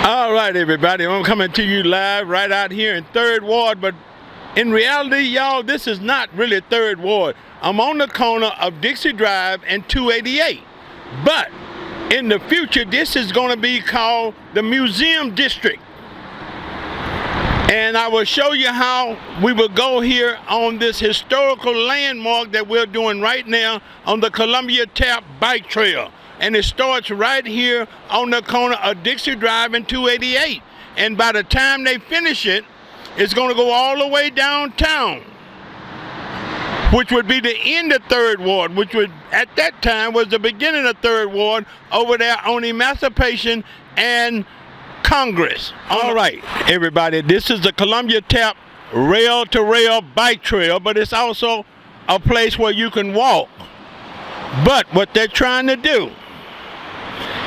All right, everybody, I'm coming to you live right out here in 3rd Ward, but in reality, y'all, this is not really 3rd Ward. I'm on the corner of Dixie Drive and 288, but in the future, this is going to be called the Museum District. And I will show you how we will go here on this historical landmark that we're doing right now on the Columbia Tap Bike Trail. And it starts right here on the corner of Dixie Drive and 288. And by the time they finish it, it's going to go all the way downtown, which would be the end of 3rd Ward, which would, at that time, was the beginning of 3rd Ward over there on Emancipation and Congress. All right, everybody, this is the Columbia Tap rail-to-rail bike trail, but it's also a place where you can walk. But what they're trying to do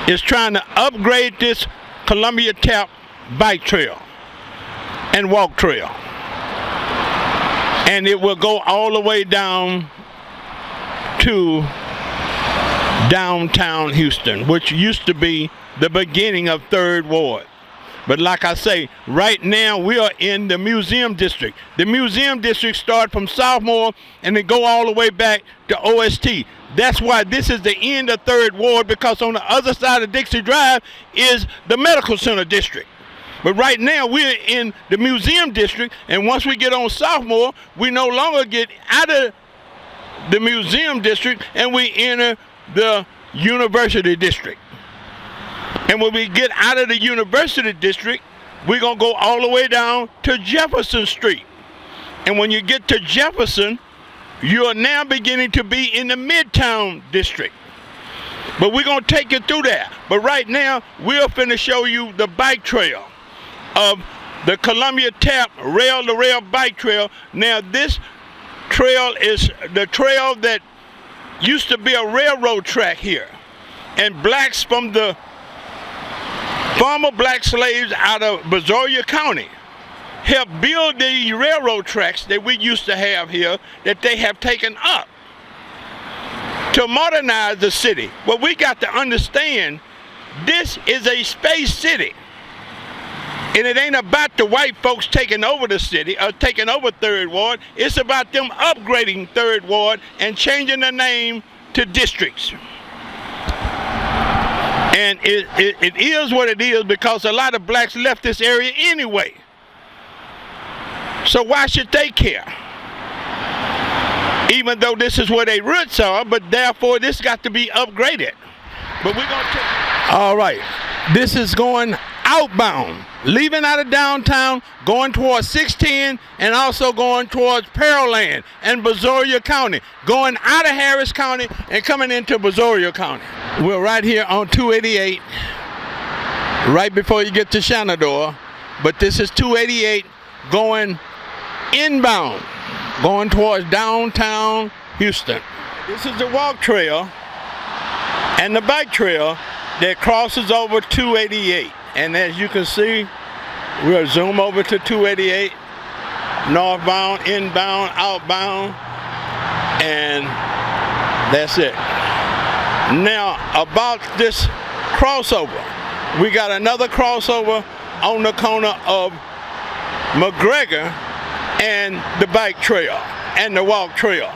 is trying to upgrade this Columbia Tap bike trail and walk trail. And it will go all the way down to downtown Houston, which used to be the beginning of 3rd Ward. But like I say, right now we are in the Museum District. The Museum District starts from Sophomore and then go all the way back to OST. That's why this is the end of 3rd Ward, because on the other side of Dixie Drive is the Medical Center District. But right now we're in the Museum District, and once we get on Sophomore, we no longer get out of the Museum District and we enter the University District. And when we get out of the University District, we're going to go all the way down to Jefferson Street. And when you get to Jefferson, you are now beginning to be in the Midtown District. But we're going to take you through that. But right now, we're finna show you the bike trail of the Columbia Tap rail-to-rail bike trail. Now, this trail is the trail that used to be a railroad track here. And blacks from the former black slaves out of Brazoria County helped build the railroad tracks that we used to have here, that they have taken up to modernize the city. But we got to understand, this is a space city. And it ain't about the white folks taking over the city or taking over 3rd Ward. It's about them upgrading 3rd Ward and changing the name to districts. And it is what it is, because a lot of blacks left this area anyway. So why should they care? Even though this is where their roots are, but therefore this got to be upgraded. But we're going to all right, this is going outbound, leaving out of downtown, going towards 610, and also going towards Pearland and Brazoria County, going out of Harris County and coming into Brazoria County. We're right here on 288, right before you get to Shenandoah, but this is 288 going inbound, going towards downtown Houston. This is the walk trail and the bike trail that crosses over 288. And as you can see, we'll zoom over to 288, northbound, inbound, outbound, and that's it. Now, about this crossover, we got another crossover on the corner of McGregor and the bike trail and the walk trail,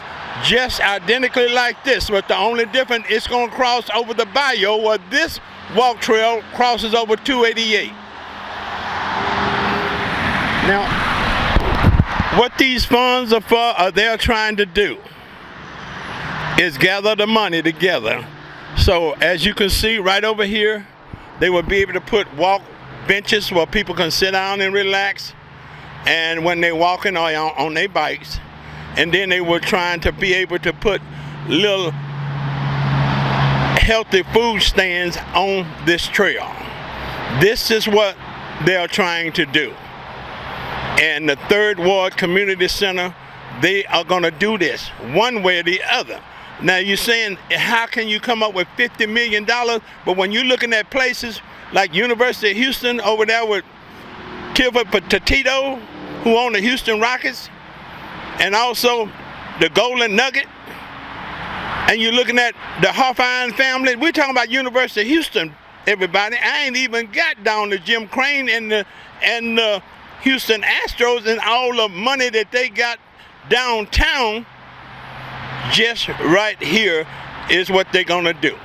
just identically like this, but the only difference, it's going to cross over the bayou, where this walk trail crosses over 288. Now, what these funds are for, or they're trying to do, is gather the money together. So as you can see right over here, they will be able to put walk benches where people can sit down and relax, and when they're walking or on their bikes. And then they were trying to be able to put little healthy food stands on this trail. This is what they're trying to do. And the 3rd Ward Community Center, they are going to do this one way or the other. Now you're saying, how can you come up with $50 million? But when you're looking at places like University of Houston over there with Clifford Petito, who own the Houston Rockets, and also the Golden Nugget, and you're looking at the Hoffine family, we're talking about University of Houston everybody. I ain't even got down to Jim Crane and the Houston Astros and all the money that they got downtown. Just right here is what they're gonna do.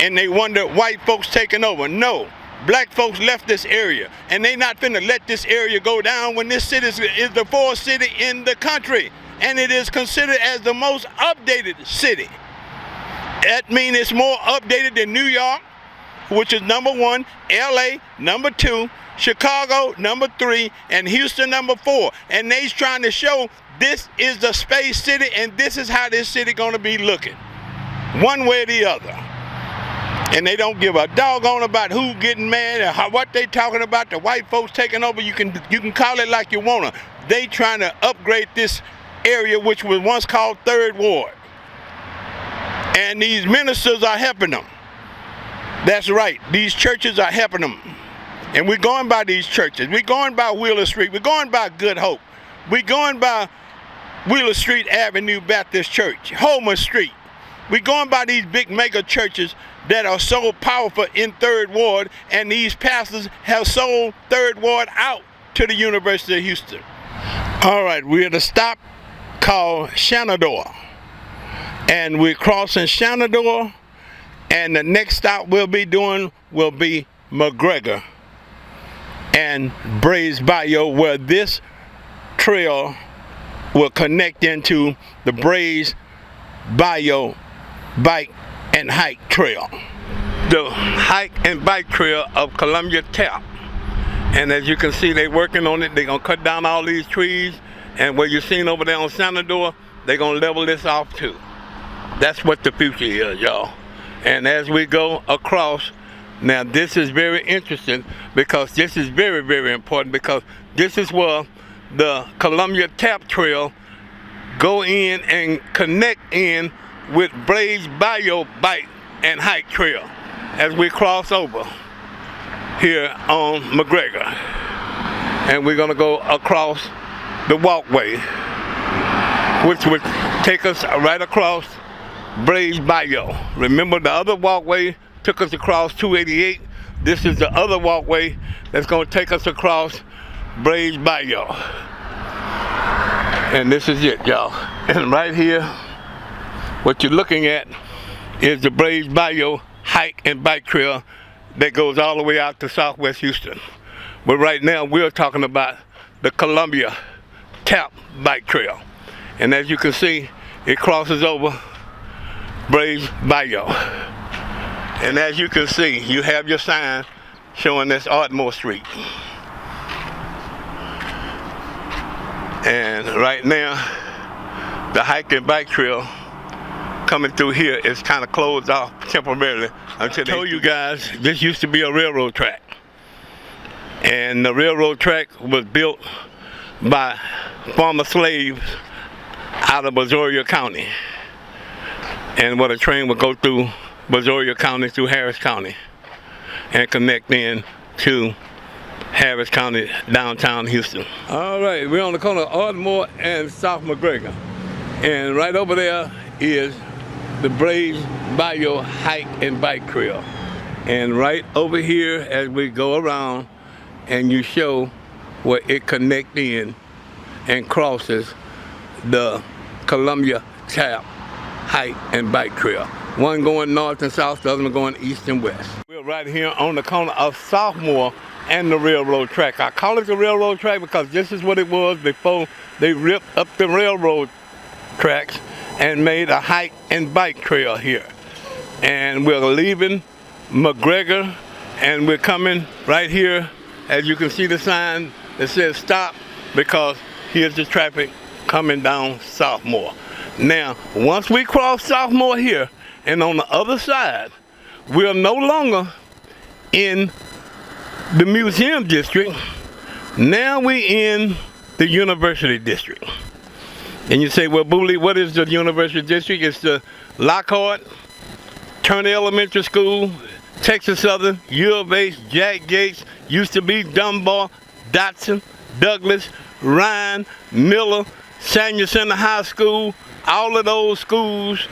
And they wonder white folks taking over. No, black folks left this area, and they not finna let this area go down when this city is the fourth city in the country, and it is considered as the most updated city. That means it's more updated than New York, which is number 1, LA number 2, Chicago number 3, and Houston number 4. And they's trying to show this is the space city, and this is how this city gonna be looking, one way or the other. And they don't give a doggone about who getting mad or what they talking about. The white folks taking over. You can call it like you wanna. They trying to upgrade this area, which was once called Third Ward. And these ministers are helping them. That's right. These churches are helping them. And we're going by these churches. We're going by Wheeler Street. We're going by Good Hope. We're going by Wheeler Street Avenue Baptist Church, Holman Street. We're going by these big mega churches that are so powerful in Third Ward, and these pastors have sold Third Ward out to the University of Houston. All right, we're at a stop called Shenandoah, and we're crossing Shenandoah, and the next stop we'll be doing will be McGregor and Brays Bayou, where this trail will connect into the Brays Bayou Bike and Hike Trail, the hike and bike trail of Columbia Tap. And as you can see, they're working on it. They're gonna cut down all these trees, and what you're seeing over there on Shenandoah, they're gonna level this off too. That's what the future is, y'all. And as we go across, now this is very interesting, because this is very, very important, because this is where the Columbia Tap Trail go in and connect in with Brays Bayou Bike and Hike Trail as we cross over here on McGregor. And we're gonna go across the walkway, which would take us right across Brays Bayou. Remember, the other walkway took us across 288. This is the other walkway that's gonna take us across Brays Bayou. And this is it, y'all. And right here, what you're looking at is the Brays Bayou hike and bike trail that goes all the way out to Southwest Houston. But right now we're talking about the Columbia Tap Bike Trail. And as you can see, it crosses over Brays Bayou. And as you can see, you have your sign showing this Ardmore Street. And right now, the hike and bike trail coming through here is kind of closed off temporarily until I told you guys this used to be a railroad track. And the railroad track was built by former slaves out of Brazoria County. And where the train would go through Brazoria County through Harris County and connect in to Harris County, downtown Houston. All right, we're on the corner of Ardmore and South McGregor. And right over there is the Brays Bayou hike and bike trail. And right over here as we go around and you show where it connects in and crosses the Columbia Tap hike and bike trail. One going north and south, the other one going east and west. We're right here on the corner of Sophomore and the railroad track. I call it the railroad track because this is what it was before they ripped up the railroad tracks and made a hike and bike trail here. And we're leaving McGregor and we're coming right here. As you can see the sign that says stop, because here's the traffic coming down Sophomore. Now, once we cross Sophomore here, and on the other side, we're no longer in the museum district. Now we in the university district. And you say, well, Booley, what is the university district? It's the Lockhart, Turner Elementary School, Texas Southern, U of H, Jack Gates, used to be Dunbar, Dotson, Douglas, Ryan, Miller, Samuel Center High School. All of those schools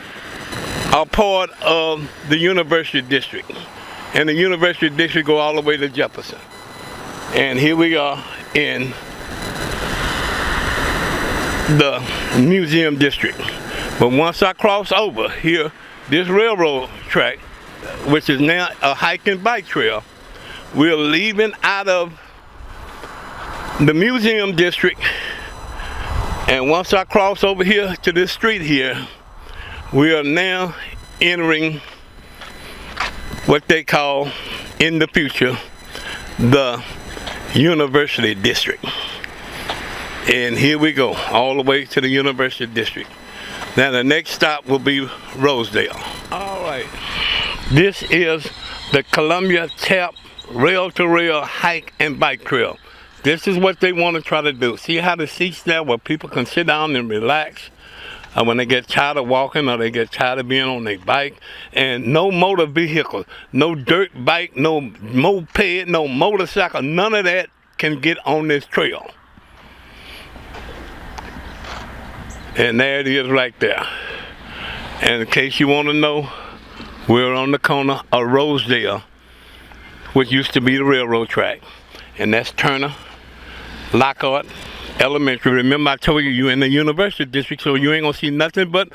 are part of the university district. and the University District go all the way to Jefferson. And here we are in the Museum District. But once I cross over here, this railroad track, which is now a hike and bike trail, we're leaving out of the Museum District. And once I cross over here to this street here, we are now entering what they call in the future the University District. And here we go, all the way to the University District. Now the next stop will be Rosedale. All right, this is the Columbia Tap rail-to-rail hike and bike trail. This is what they want to try to do. See how the seats there where people can sit down and relax when they get tired of walking or they get tired of being on their bike. And no motor vehicles, no dirt bike, no moped, no motorcycle, none of that can get on this trail. And there it is right there. And in case you want to know, we're on the corner of Rosedale, which used to be the railroad track. And that's Turner, Lockhart Elementary. Remember I told you you're in the University District, so you ain't gonna see nothing but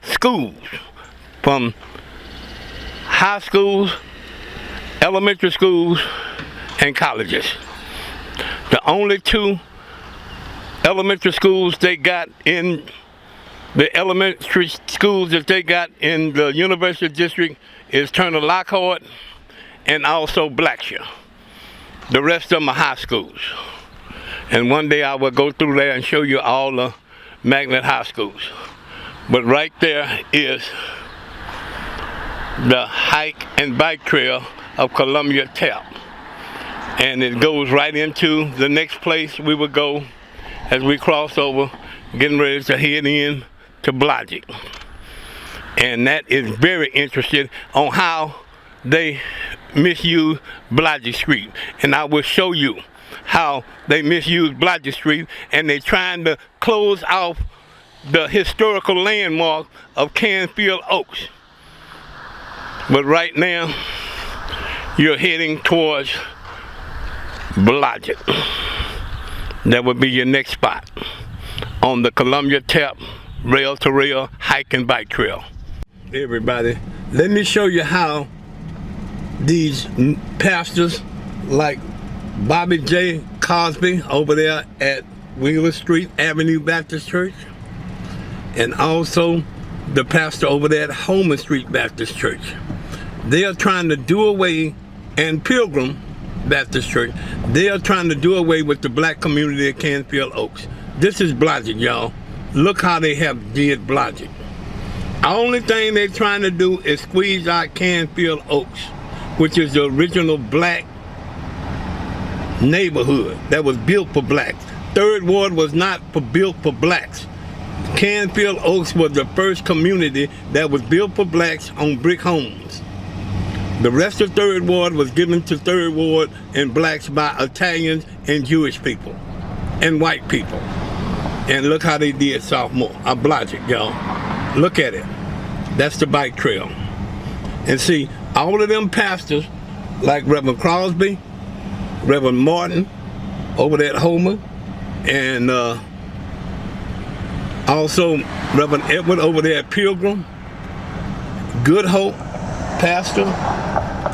schools. From high schools, elementary schools, and colleges. The only two elementary schools they got in the elementary schools that they got in the University District is Turner Lockhart and also Blackshear. The rest of them are high schools. And one day I will go through there and show you all the magnet high schools. But right there is the hike and bike trail of Columbia Tap. And it goes right into the next place we will go as we cross over, getting ready to head in to Blodgett. And that is very interesting on how they misuse Blodgett Street. And I will show you how they misuse Blodgett Street, and they're trying to close off the historical landmark of Canfield Oaks. But right now, you're heading towards Blodgett. That would be your next spot on the Columbia Tap rail-to-rail hike and bike trail. Everybody, let me show you how these pastors like Bobby J. Cosby over there at Wheeler Street Avenue Baptist Church, and also the pastor over there at Holman Street Baptist Church. They are trying to do away, and Pilgrim Baptist Church, they are trying to do away with the black community at Canfield Oaks. This is Blodgett, y'all. Look how they have did Blodgett. The only thing they're trying to do is squeeze out Canfield Oaks, which is the original black neighborhood that was built for blacks. Third Ward was not built for blacks. Canfield Oaks was the first community that was built for blacks on brick homes. The rest of Third Ward was given to Third Ward and blacks by Italians and Jewish people and white people. And look how they did Sophomore. I Blodgett, y'all. Look at it. That's the bike trail. And see, all of them pastors, like Reverend Crosby, Reverend Martin, over there at Homer, and also Reverend Edward over there at Pilgrim, Good Hope, Pastor,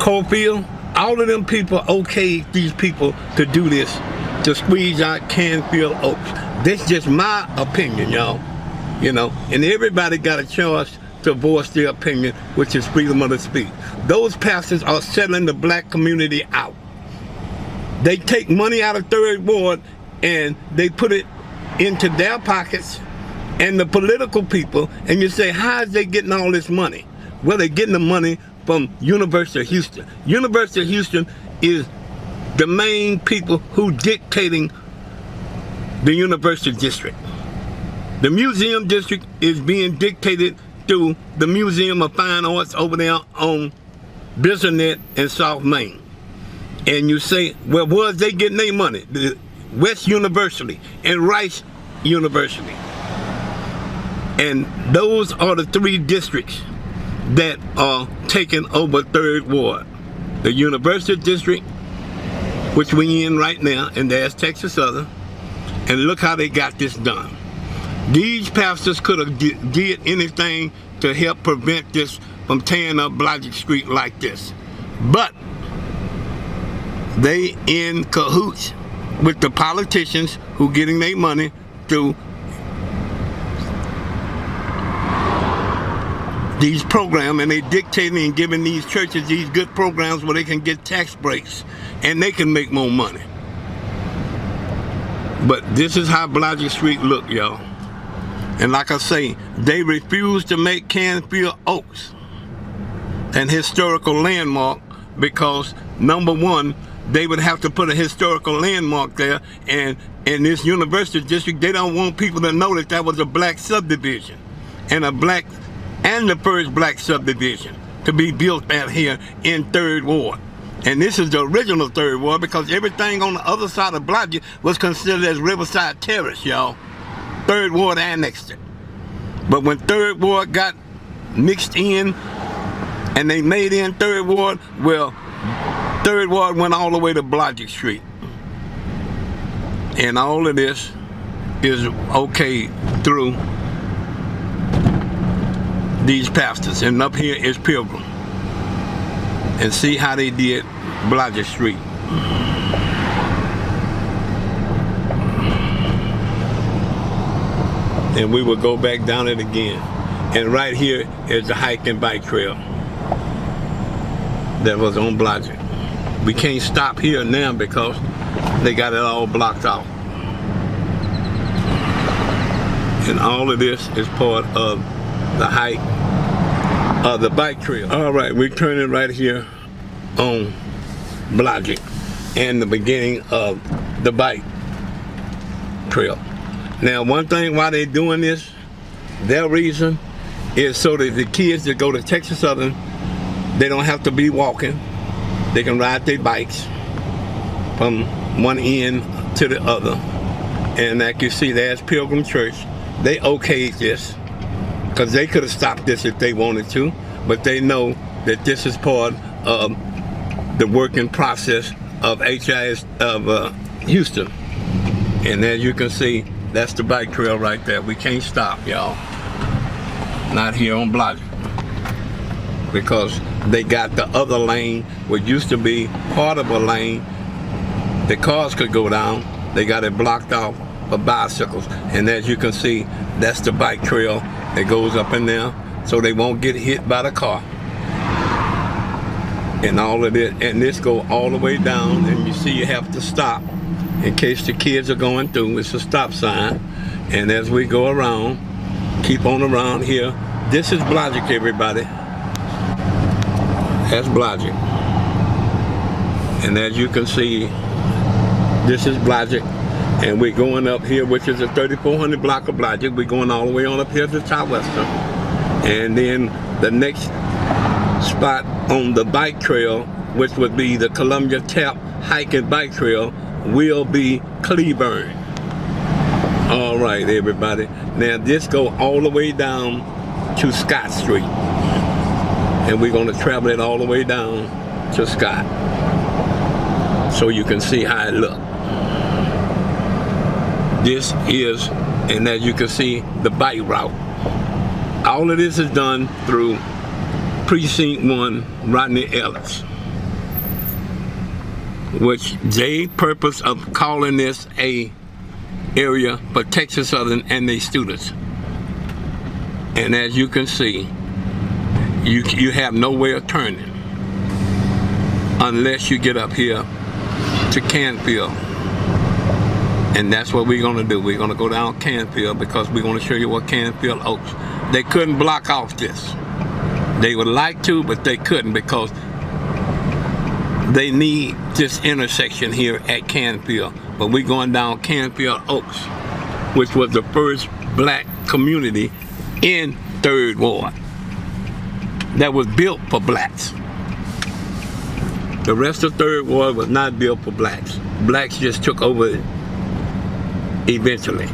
Cofield, all of them people okayed these people to do this, to squeeze out Canfield Oaks. This is just my opinion, y'all. You know, and everybody got a chance to voice their opinion, which is freedom of the speech. Those pastors are selling the black community out. They take money out of Third Ward and they put it into their pockets and the political people, and you say, how is they getting all this money? Well, they're getting the money from University of Houston. University of Houston is the main people who dictating the University District. The Museum District is being dictated through the Museum of Fine Arts over there on Bissonnette and South Main. And you say, well, where's they getting their money? The West University and Rice University. And those are the three districts that are taking over Third Ward. the University District, which we in right now, and there's Texas Southern, and look how they got this done. These pastors could have did anything to help prevent this from tearing up Blodgett Street like this, but they in cahoots with the politicians who getting their money through these programs, and they dictating and giving these churches these good programs where they can get tax breaks and they can make more money. But this is how Blodgett Street look, y'all. And like I say, they refuse to make Canfield Oaks an historical landmark because, number one, they would have to put a historical landmark there, and in this University District, they don't want people to know that that was a black subdivision, and the first black subdivision to be built out here in 3rd Ward. And this is the original 3rd Ward because everything on the other side of Blodgett was considered as Riverside Terrace, y'all. 3rd Ward annexed it. But when 3rd Ward got mixed in and they made in 3rd Ward, well, 3rd Ward went all the way to Blodgett Street. And all of this is okay through these pastors. And up here is Pilgrim. And see how they did Blodgett Street. And we will go back down it again. And right here is the hike and bike trail that was on Blodgett. We can't stop here now because they got it all blocked off. And all of this is part of the hike of the bike trail. All right, we're turning right here on Blodgett and the beginning of the bike trail. Now, one thing why they're doing this, their reason is so that the kids that go to Texas Southern, they don't have to be walking. They can ride their bikes from one end to the other. And like you see, there's Pilgrim Church. They okayed this because they could have stopped this if they wanted to, but they know that this is part of the working process of HIS of Houston. And as you can see, that's the bike trail right there. We can't stop, y'all. Not here on Blodgett. Because they got the other lane, what used to be part of a lane, the cars could go down. They got it blocked off for bicycles. And as you can see, that's the bike trail that goes up in there so they won't get hit by the car. And all of it, and this go all the way down, and you see you have to stop in case the kids are going through. It's a stop sign. And as we go around, keep on around here, this is Blodgett, everybody. That's Blodgett. And as you can see, this is Blodgett. And we're going up here, which is the 3400 block of Blodgett. We're going all the way on up here to Southwestern. And then the next spot on the bike trail, which would be the Columbia Tap Hike and Bike Trail, will be Cleburne. All right, everybody. Now this go all the way down to Scott Street. And we're going to travel it all the way down to Scott so you can see how it looks. This is, and as you can see, the bike route. All of this is done through Precinct 1 Rodney Ellis, which they purpose of calling this a area for Texas Southern and their students. And as you can see, you have no way of turning unless you get up here to Canfield. And that's what we're going to do. We're going to go down Canfield because we're going to show you what Canfield Oaks. They couldn't block off this. They would like to, but they couldn't because they need this intersection here at Canfield. But we're going down Canfield Oaks, which was the first black community in 3rd Ward that was built for blacks. The rest of 3rd Ward was not built for blacks. Blacks just took over it eventually.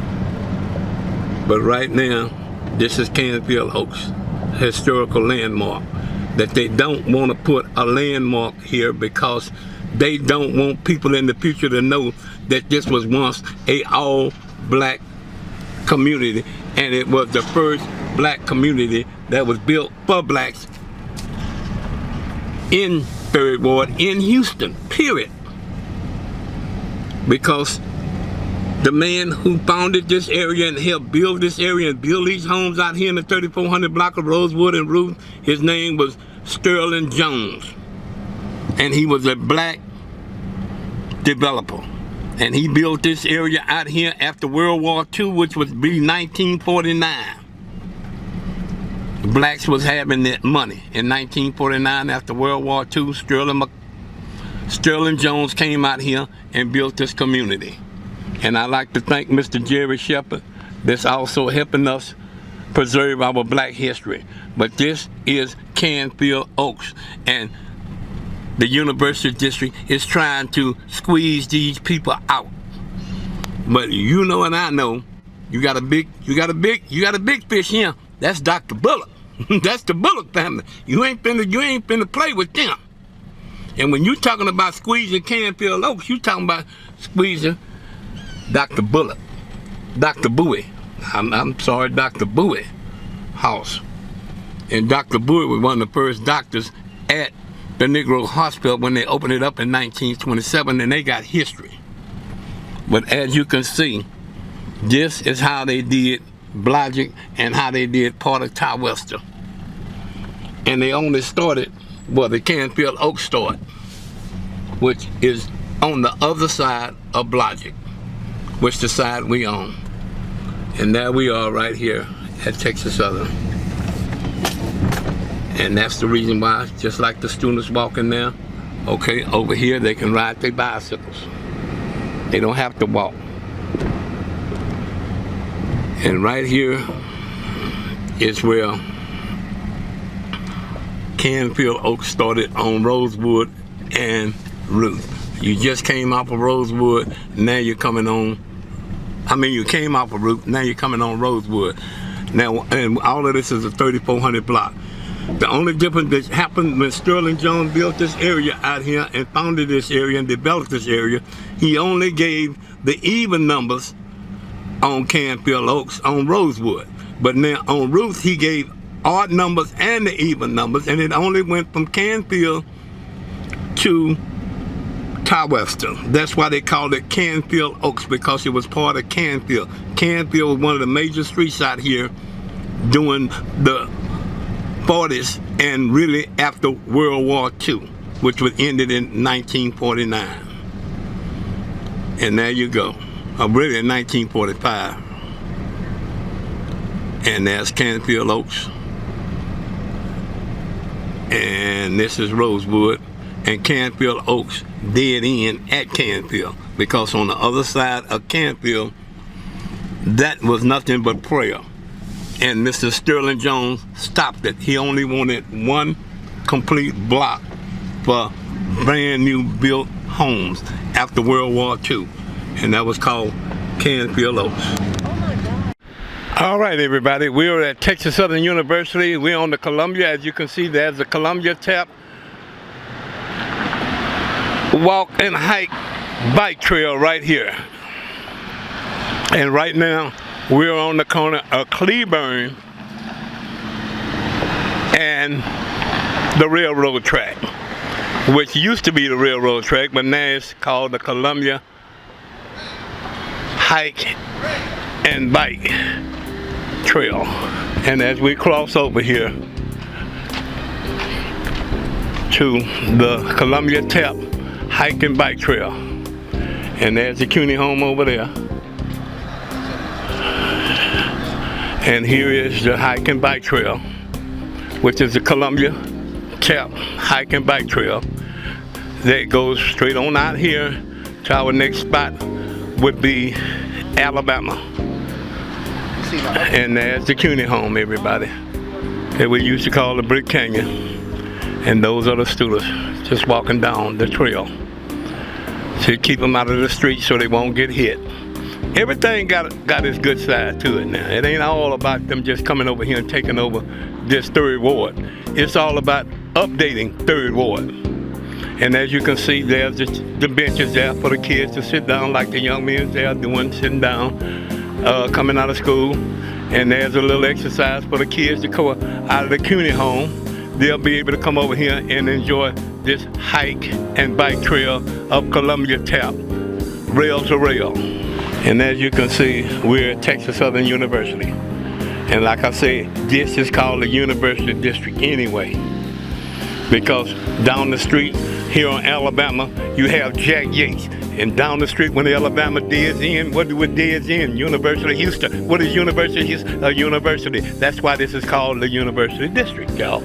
But right now, this is Canfield Oaks, historical landmark. that they don't want to put a landmark here because they don't want people in the future to know that this was once a all-black community, and it was the first black community that was built for blacks in 3rd Ward in Houston, period. Because the man who founded this area and helped build this area and build these homes out here in the 3400 block of Rosewood and Ruth, his name was Sterling Jones. And he was a black developer. And he built this area out here after World War II, which would be 1949. Blacks was having that money. In 1949, after World War II, Sterling Jones came out here and built this community. And I'd like to thank Mr. Jerry Shepard that's also helping us preserve our black history. But this is Canfield Oaks, and the University District is trying to squeeze these people out. But you know and I know, you got a big fish here. That's Dr. Bullock. That's the Bullock family. You ain't finna play with them. And when you talking about squeezing Canfield Oaks, you talking about squeezing Dr. Bullock, Dr. Bowie. I'm sorry, Dr. Bowie house. And Dr. Bowie was one of the first doctors at the Negro Hospital when they opened it up in 1927, and they got history. But as you can see, this is how they did Blodgett and how they did part of Towester. And they only started, well, the Canfield Oaks started, which is on the other side of Blodgett, which the side we own. And there we are right here at Texas Southern. And that's the reason why, just like the students walking there, okay, over here they can ride their bicycles. They don't have to walk. And right here is where Canfield Oaks started on Rosewood and Ruth. You just came off of Rosewood, now you're coming on, you came off of Ruth, now you're coming on Rosewood. Now, and all of this is a 3400 block. The only difference that happened when Sterling Jones built this area out here and founded this area and developed this area, he only gave the even numbers on Canfield Oaks on Rosewood. But now on Ruth, he gave odd numbers and the even numbers, and it only went from Canfield to Towester. That's why they called it Canfield Oaks, because it was part of Canfield. Canfield was one of the major streets out here during the 40s and really after World War II, which was ended in 1949. And there you go. Really in 1945. And there's Canfield Oaks. And this is Rosewood. And Canfield Oaks dead end at Canfield, because on the other side of Canfield, that was nothing but prayer. And Mr. Sterling Jones stopped it. He only wanted one complete block for brand new built homes after World War II. And that was called Canfield Oaks. Oh my God. All right, everybody, we're at Texas Southern University. We're on the Columbia. As you can see, there's the Columbia Tap walk and hike bike trail right here. And right now, we're on the corner of Cleburne and the railroad track, which used to be the railroad track, but now it's called the Columbia Hike and Bike Trail. And as we cross over here to the Columbia Tap Hike and Bike Trail, and there's the CUNY home over there. And here is the hike and bike trail, which is the Columbia Tap Hike and Bike Trail that goes straight on out here to our next spot would be Alabama. And there's the CUNY home, everybody, that we used to call the Brick Canyon. And those are the students just walking down the trail to keep them out of the street so they won't get hit. Everything got its good side to it now. It ain't all about them just coming over here and taking over this 3rd Ward. It's all about updating Third Ward. And as you can see, there's the benches there for the kids to sit down, like the young men there doing, sitting down, coming out of school. And there's a little exercise for the kids to go out of the CUNY home. They'll be able to come over here and enjoy this hike and bike trail up Columbia Tap, rail to rail. And as you can see, we're at Texas Southern University. And like I said, this is called the University District anyway, because down the street here on Alabama, you have Jack Yates. And down the street when the Alabama deads in, what do it deads in? University of Houston. What is University of Houston? A university. That's why this is called the University District, y'all.